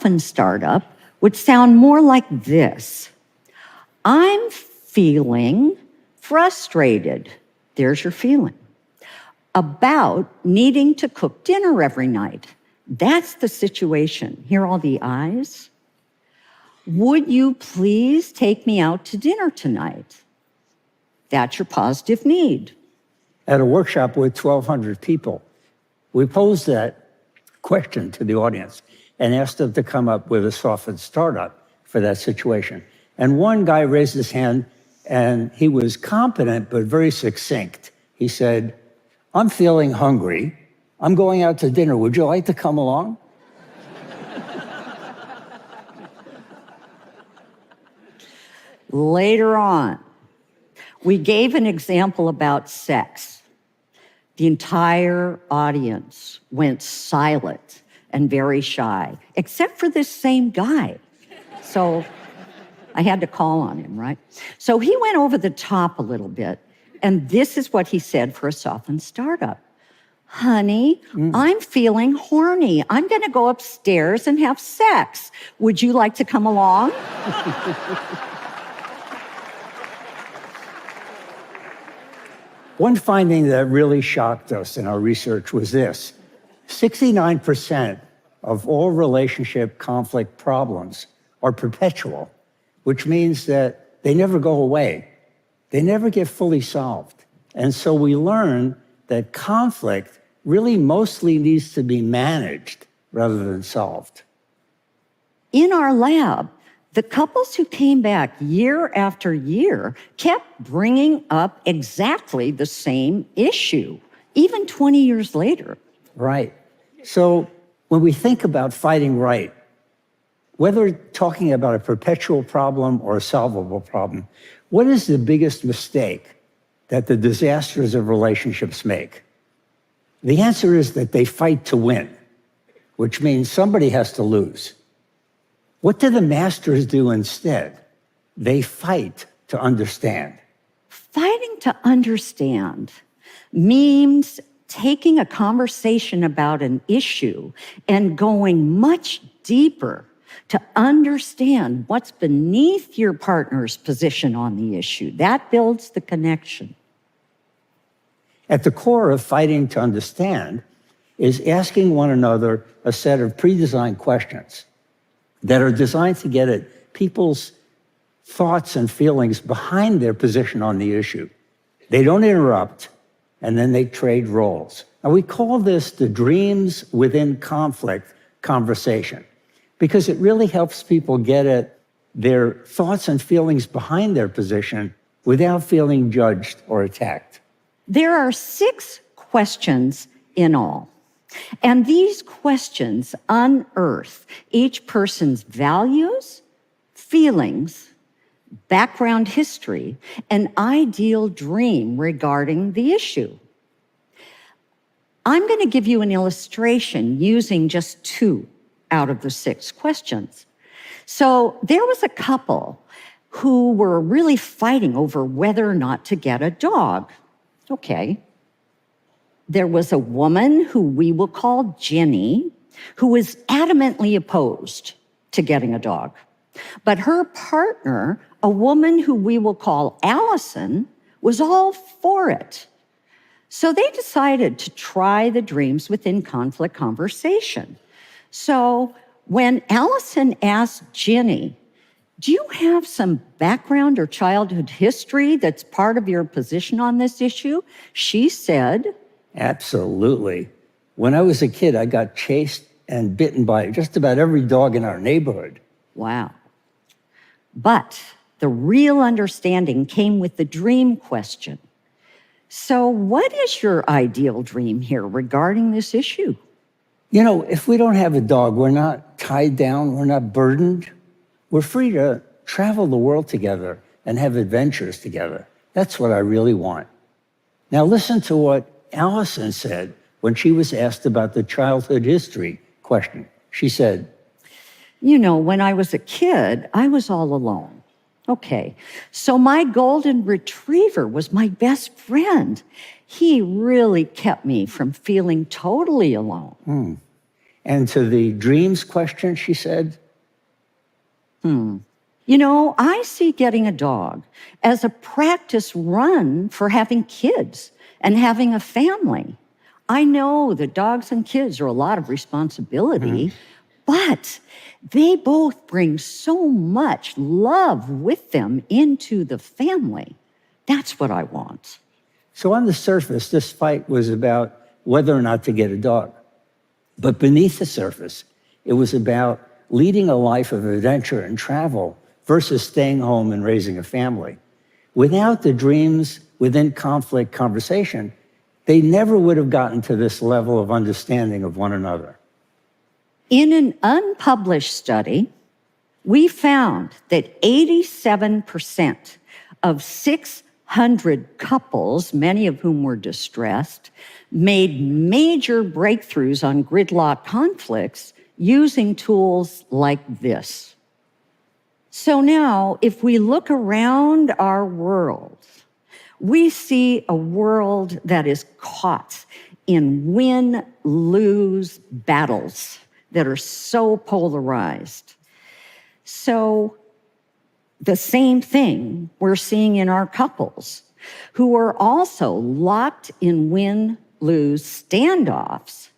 softened startup would sound more like this. I'm feeling frustrated. There's your feeling. About needing to cook dinner every night. That's the situation. Hear all the I's? Would you please take me out to dinner tonight? That's your positive need. At a workshop with 1,200 people, we posed that question to the audience and asked them to come up with a softened startup for that situation. And one guy raised his hand, and he was competent but very succinct. He said, I'm feeling hungry. I'm going out to dinner. Would you like to come along? Later on, we gave an example about sex. The entire audience went silent and very shy, except for this same guy. So I had to call on him, right? So he went over the top a little bit, and this is what he said for a softened startup. Honey, I'm feeling horny. I'm going to go upstairs and have sex. Would you like to come along? One finding that really shocked us in our research was this. 69% of all relationship conflict problems are perpetual, which means that they never go away. They never get fully solved. And so we learn that conflict really mostly needs to be managed rather than solved. In our lab, the couples who came back year after year kept bringing up exactly the same issue, even 20 years later. Right. So when we think about fighting right, whether talking about a perpetual problem or a solvable problem, what is the biggest mistake that the disasters of relationships make? The answer is that they fight to win, which means somebody has to lose. What do the masters do instead? They fight to understand. Fighting to understand means taking a conversation about an issue and going much deeper to understand what's beneath your partner's position on the issue. That builds the connection. At the core of fighting to understand is asking one another a set of pre-designed questions that are designed to get at people's thoughts and feelings behind their position on the issue. They don't interrupt, and then they trade roles. Now, we call this the dreams within conflict conversation, because it really helps people get at their thoughts and feelings behind their position without feeling judged or attacked. There are 6 questions in all. And these questions unearth each person's values, feelings, background history, and ideal dream regarding the issue. I'm going to give you an illustration using just 2 out of the 6 questions. So there was a couple who were really fighting over whether or not to get a dog. Okay. There was a woman who we will call Jenny, who was adamantly opposed to getting a dog. But her partner, a woman who we will call Allison, was all for it. So they decided to try the dreams within conflict conversation. So when Allison asked Jenny, do you have some background or childhood history that's part of your position on this issue? She said, absolutely. When I was a kid, I got chased and bitten by just about every dog in our neighborhood. Wow. But the real understanding came with the dream question. So what is your ideal dream here regarding this issue? You know, if we don't have a dog, we're not tied down, we're not burdened. We're free to travel the world together and have adventures together. That's what I really want. Now listen to what Allison said when she was asked about the childhood history question. She said, you know, when I was a kid, I was all alone. Okay, so my golden retriever was my best friend. He really kept me from feeling totally alone. And to the dreams question, she said, You know, I see getting a dog as a practice run for having kids and having a family. I know that dogs and kids are a lot of responsibility, but they both bring so much love with them into the family. That's what I want. So on the surface, this fight was about whether or not to get a dog. But beneath the surface, it was about leading a life of adventure and travel versus staying home and raising a family. Without the dreams within conflict conversation, they never would have gotten to this level of understanding of one another. In an unpublished study, we found that 87% of 600 couples, many of whom were distressed, made major breakthroughs on gridlock conflicts using tools like this. So now, if we look around our world, we see a world that is caught in win-lose battles that are so polarized. So the same thing we're seeing in our couples, who are also locked in win-lose standoffs